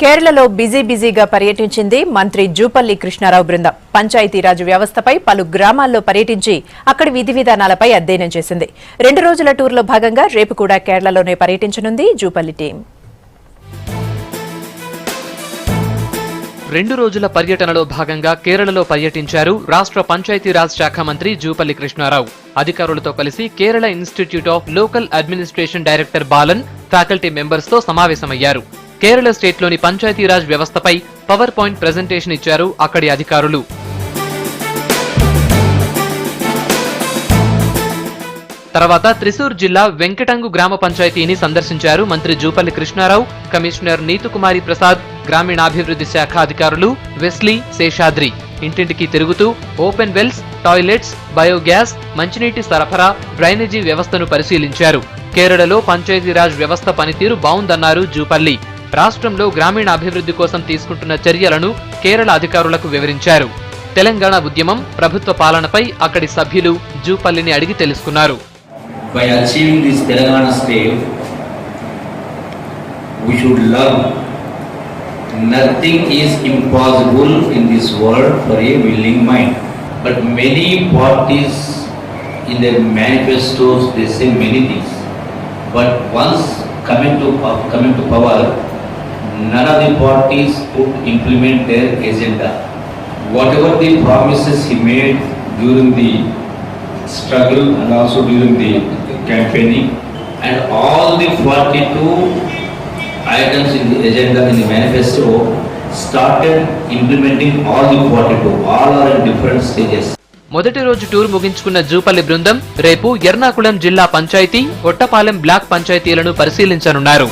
కేరళలో బిజీగా పర్యటించింది మంత్రి జూపల్లి కృష్ణారావు బృందం. పంచాయతీరాజ్ వ్యవస్థపై పలు గ్రామాల్లో పర్యటించి అక్కడి విధి విధానాలపై అధ్యయనం చేసింది. 2 రోజుల టూర్లో భాగంగా రేపు కూడా కేరళలోనే పర్యటించనుంది జూపల్లి టీం. 2 రోజుల పర్యటనలో భాగంగా కేరళలో పర్యటించారు రాష్ట్ర పంచాయతీరాజ్ శాఖ మంత్రి జూపల్లి కృష్ణారావు. అధికారులతో కలిసి Kerala institute of local administration director Balan, faculty members తో సమావేశమయ్యారు. కేరళ స్టేట్లోని పంచాయతీరాజ్ వ్యవస్థపై పవర్ పాయింట్ ప్రెజెంటేషన్ ఇచ్చారు అక్కడి అధికారులు. తర్వాత త్రిశూర్ జిల్లా వెంకటంగు గ్రామ పంచాయతీని సందర్శించారు మంత్రి జూపల్లి కృష్ణారావు. కమిషనర్ నీతుకుమారి ప్రసాద్, గ్రామీణాభివృద్ధి శాఖ అధికారులు వెస్లీ, శేషాద్రి ఇంటింటికి తిరుగుతూ ఓపెన్ వెల్స్, టాయిలెట్స్, బయోగ్యాస్, మంచినీటి సరఫరా, డ్రైనేజీ వ్యవస్థను పరిశీలించారు. కేరళలో పంచాయతీరాజ్ వ్యవస్థ పనితీరు బావుందన్నారు జూపల్లి. రాష్ట్రంలో గ్రామీణాభివృద్ధి కోసం తీసుకుంటున్న చర్యలను కేరళ అధికారులకు వివరించారు. తెలంగాణ ఉద్యమం, ప్రభుత్వ పాలనపై అక్కడి సభ్యులు జూపల్లిని అడిగి తెలుసుకున్నారు. By achieving this Telangana state, we should learn nothing is impossible in this world for a willing mind. But many parties in their manifestos they say many things. But once coming to power, none of the parties could implement their agenda. Whatever the promises he made during the struggle and also during the campaigning, and all the 42 items in the agenda in the manifesto started implementing all the 42. All are in different stages. మొదటి రోజు tour ముగించుకున్న Jupally బృందం రేపు ఎర్నాకుళం జిల్లా panchayat, ఒట్టపాలెం black పంచాయతీలను పరిశీలించనున్నారు.